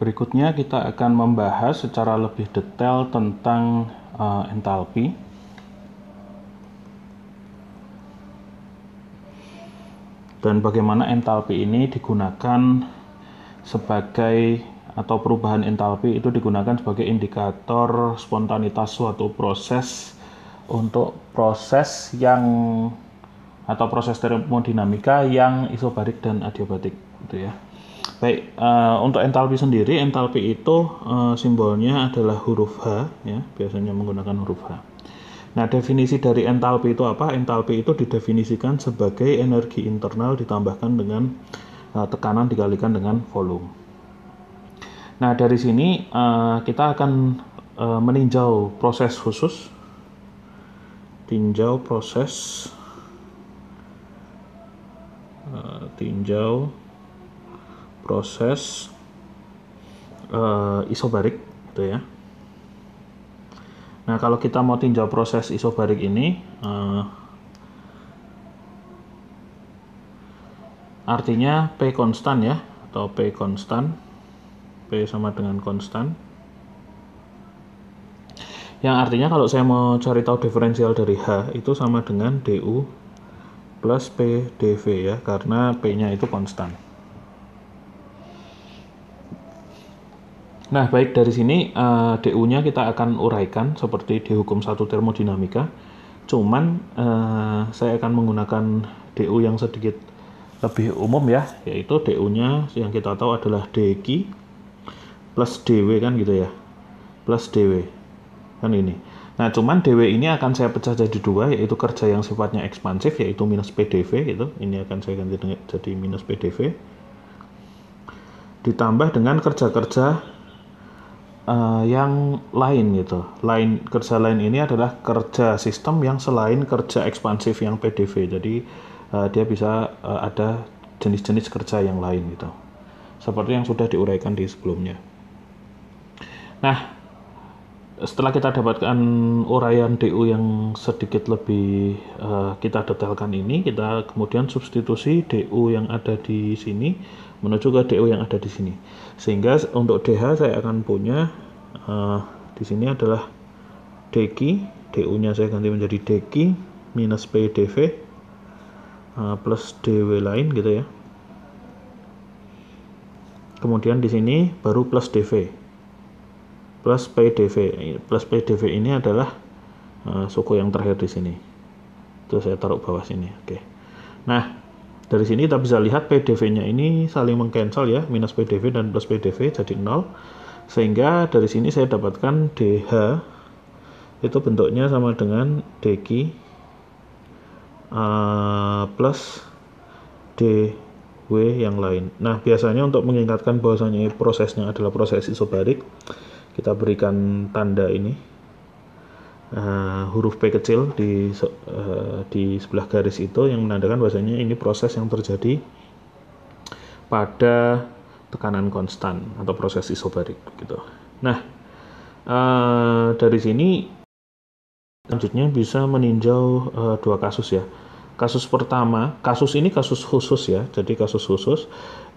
Berikutnya kita akan membahas secara lebih detail tentang entalpi. Dan bagaimana entalpi ini digunakan sebagai, atau perubahan entalpi itu digunakan sebagai indikator spontanitas suatu proses untuk proses yang, atau proses termodinamika yang isobarik dan adiabatik gitu ya. Baik, untuk entalpi sendiri, entalpi itu simbolnya adalah huruf H ya, biasanya menggunakan huruf H. Nah, definisi dari entalpi itu apa? Entalpi itu didefinisikan sebagai energi internal ditambahkan dengan tekanan dikalikan dengan volume. Nah, dari sini kita akan meninjau proses khusus. Tinjau proses isobarik gitu ya. Nah, kalau kita mau tinjau proses isobarik ini, artinya P konstan ya, atau P konstan, P sama dengan konstan. Yang artinya kalau saya mau cari tahu diferensial dari H itu sama dengan DU plus P dV ya, karena P-nya itu konstan. Nah, baik, dari sini DU-nya kita akan uraikan seperti di hukum 1 termodinamika. Cuman saya akan menggunakan DU yang sedikit lebih umum ya, yaitu DU-nya yang kita tahu adalah dq plus dw kan gitu ya, plus dw kan ini. Nah, cuman dw ini akan saya pecah jadi dua, yaitu kerja yang sifatnya ekspansif yaitu minus pdv gitu. Ini akan saya ganti jadi minus pdv ditambah dengan kerja-kerja yang lain gitu. Kerja lain ini adalah kerja sistem yang selain kerja ekspansif yang pdv. Jadi dia bisa ada jenis-jenis kerja yang lain gitu, seperti yang sudah diuraikan di sebelumnya. Nah, setelah kita dapatkan uraian DU yang sedikit lebih kita detailkan ini, kita kemudian substitusi DU yang ada di sini menuju ke DU yang ada di sini. Sehingga untuk DH saya akan punya di sini adalah dq, DU-nya saya ganti menjadi dq minus P dV plus dw lain gitu ya. Kemudian di sini baru plus dv plus pdv. Plus pdv ini adalah suku yang terakhir di sini. Itu saya taruh bawah sini. Oke. Nah, dari sini kita bisa lihat pdv-nya ini saling mengcancel ya, minus pdv dan plus pdv jadi 0. Sehingga dari sini saya dapatkan dh itu bentuknya sama dengan dq plus dw yang lain. Nah, biasanya untuk mengingatkan bahwasanya prosesnya adalah proses isobarik, kita berikan tanda ini huruf P kecil di sebelah garis itu yang menandakan bahwasanya ini proses yang terjadi pada tekanan konstan atau proses isobarik gitu. Nah, dari sini selanjutnya bisa meninjau dua kasus ya. Kasus pertama, kasus ini kasus khusus ya, jadi kasus khusus.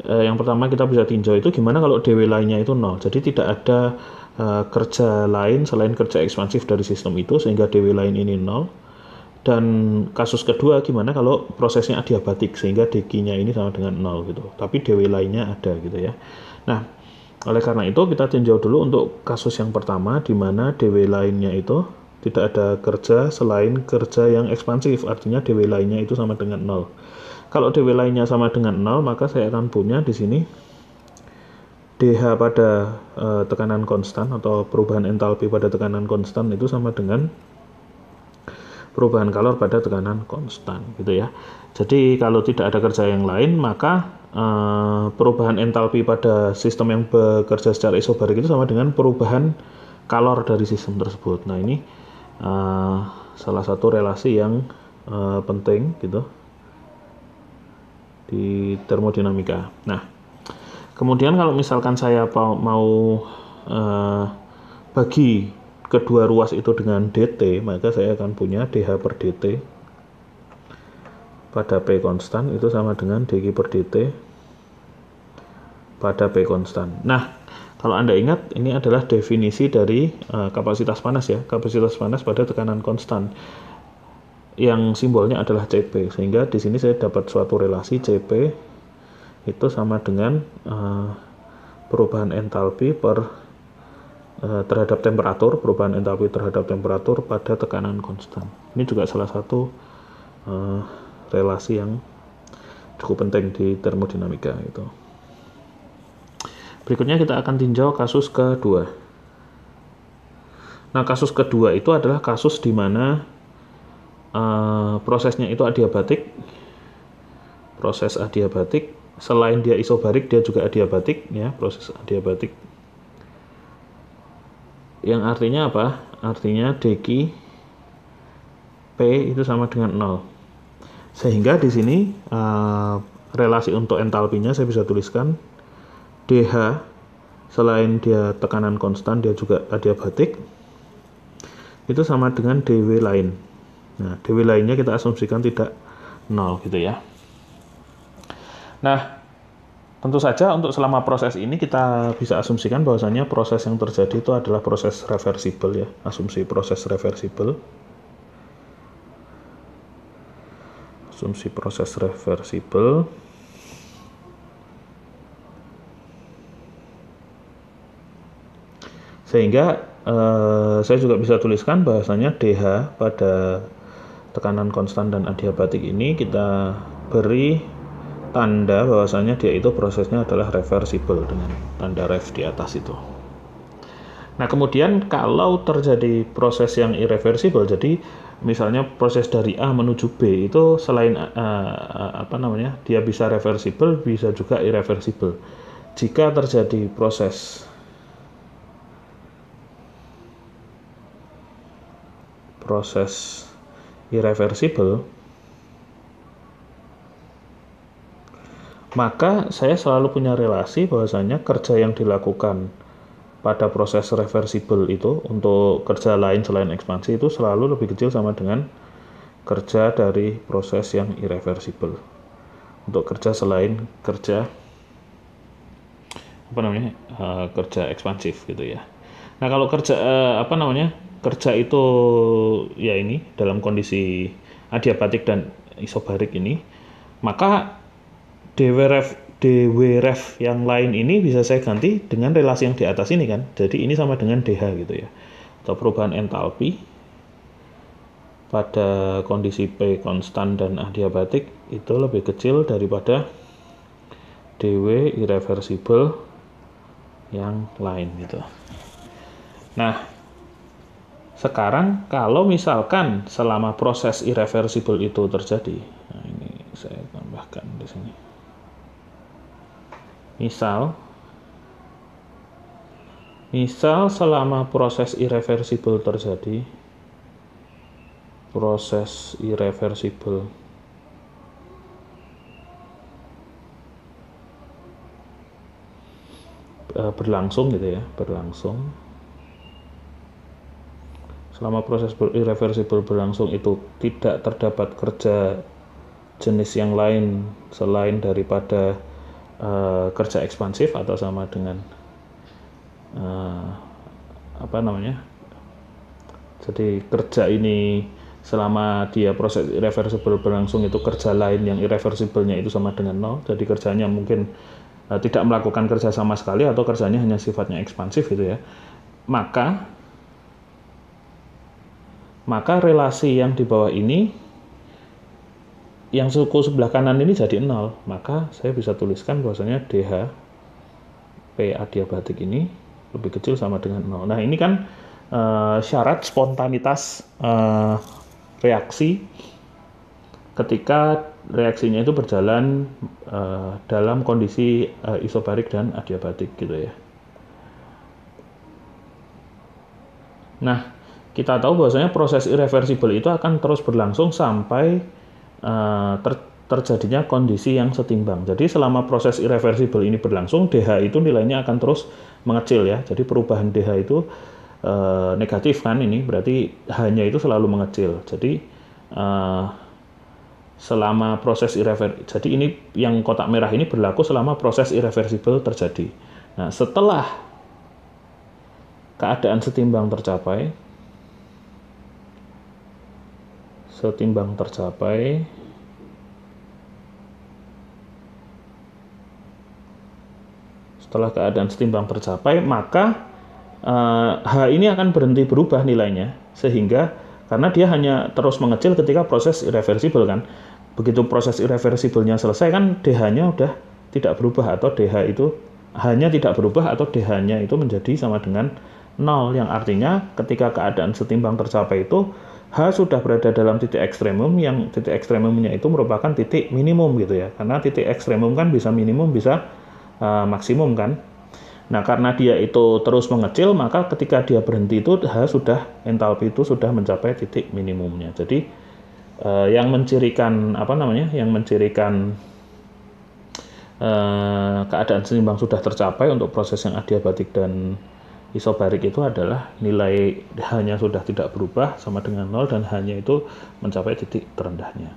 Yang pertama kita bisa tinjau itu gimana kalau dw lainnya itu 0. Jadi tidak ada kerja lain selain kerja ekspansif dari sistem itu, sehingga dw lain ini 0. Dan kasus kedua gimana kalau prosesnya adiabatik, sehingga dq-nya ini sama dengan 0 gitu. Tapi dw lainnya ada gitu ya. Nah, oleh karena itu kita tinjau dulu untuk kasus yang pertama, di mana dw lainnya itu tidak ada kerja selain kerja yang ekspansif, artinya dw lainnya itu sama dengan 0. Kalau dw lainnya sama dengan 0, maka saya akan punya di sini dh pada tekanan konstan atau perubahan entalpi pada tekanan konstan itu sama dengan perubahan kalor pada tekanan konstan gitu ya. Jadi kalau tidak ada kerja yang lain, maka perubahan entalpi pada sistem yang bekerja secara isobarik itu sama dengan perubahan kalor dari sistem tersebut. Nah, ini salah satu relasi yang penting gitu di termodinamika. Nah, kemudian kalau misalkan saya mau bagi kedua ruas itu dengan dt, maka saya akan punya dh per dt pada P konstan itu sama dengan dq per dt pada P konstan. Nah, Kalau Anda ingat, ini adalah definisi dari kapasitas panas ya, kapasitas panas pada tekanan konstan yang simbolnya adalah CP, sehingga di sini saya dapat suatu relasi CP itu sama dengan perubahan entalpi terhadap temperatur, perubahan entalpi terhadap temperatur pada tekanan konstan. Ini juga salah satu relasi yang cukup penting di termodinamika itu. Berikutnya kita akan tinjau kasus kedua. Nah, kasus kedua itu adalah kasus di mana prosesnya itu adiabatik. Proses adiabatik, selain dia isobarik, dia juga adiabatik, ya, proses adiabatik. Yang artinya apa? Artinya dq P itu sama dengan 0. Sehingga di sini relasi untuk entalpinya saya bisa tuliskan dH, selain dia tekanan konstan, dia juga adiabatik, itu sama dengan dW lain. Nah, dW lainnya kita asumsikan tidak 0 gitu ya. Nah, tentu saja untuk selama proses ini kita bisa asumsikan bahwasanya proses yang terjadi itu adalah proses reversibel ya, asumsi proses reversibel. Asumsi proses reversibel. Sehingga saya juga bisa tuliskan bahwasanya dH pada tekanan konstan dan adiabatik ini kita beri tanda bahwasanya dia itu prosesnya adalah reversibel dengan tanda ref di atas itu. Nah, kemudian kalau terjadi proses yang irreversibel, jadi misalnya proses dari A menuju B itu selain dia bisa reversibel, bisa juga irreversibel. Jika terjadi proses irreversibel, maka saya selalu punya relasi bahwasanya kerja yang dilakukan pada proses reversibel itu untuk kerja lain selain ekspansi itu selalu lebih kecil sama dengan kerja dari proses yang irreversibel. Untuk kerja selain kerja kerja ekspansif gitu ya. Nah, kalau kerja kerja itu ya ini dalam kondisi adiabatik dan isobarik ini, maka dW ref yang lain ini bisa saya ganti dengan relasi yang di atas ini kan. Jadi ini sama dengan dH gitu ya. Atau perubahan entalpi pada kondisi P konstan dan adiabatik itu lebih kecil daripada dW irreversibel yang lain gitu. Nah, sekarang kalau misalkan selama proses irreversibel itu terjadi, nah ini saya tambahkan di sini. Misal selama proses irreversibel terjadi, proses irreversibel berlangsung gitu ya, selama proses irreversibel berlangsung itu tidak terdapat kerja jenis yang lain selain daripada kerja ekspansif atau sama dengan jadi kerja ini selama dia proses irreversibel berlangsung itu kerja lain yang irreversibelnya itu sama dengan 0, jadi kerjanya mungkin tidak melakukan kerja sama sekali atau kerjanya hanya sifatnya ekspansif gitu ya, maka relasi yang di bawah ini yang suku sebelah kanan ini jadi 0, maka saya bisa tuliskan bahwasanya dH P adiabatik ini lebih kecil sama dengan 0. Nah, ini kan syarat spontanitas reaksi ketika reaksinya itu berjalan dalam kondisi isobarik dan adiabatik gitu ya. Nah, kita tahu bahwasanya proses irreversibel itu akan terus berlangsung sampai terjadinya kondisi yang setimbang. Jadi selama proses irreversibel ini berlangsung, dH itu nilainya akan terus mengecil ya. Jadi perubahan dH itu negatif kan, ini berarti H-nya itu selalu mengecil. Jadi selama proses irreversibel, jadi ini yang kotak merah ini berlaku selama proses irreversibel terjadi. Nah, setelah keadaan setimbang tercapai, setelah keadaan setimbang tercapai, maka H ini akan berhenti berubah nilainya, sehingga karena dia hanya terus mengecil ketika proses irreversibel kan. Begitu proses irreversibelnya selesai kan DH-nya udah tidak berubah, atau DH itu hanya tidak berubah, atau DH-nya itu menjadi sama dengan 0, yang artinya ketika keadaan setimbang tercapai itu H sudah berada dalam titik ekstremum, yang titik ekstremumnya itu merupakan titik minimum gitu ya, karena titik ekstremum kan bisa minimum bisa maksimum kan. Nah, karena dia itu terus mengecil, maka ketika dia berhenti itu entalpi itu sudah mencapai titik minimumnya. Jadi yang mencirikan keadaan seimbang sudah tercapai untuk proses yang adiabatik dan isobarik itu adalah nilai H-nya sudah tidak berubah sama dengan 0 dan H-nya itu mencapai titik terendahnya.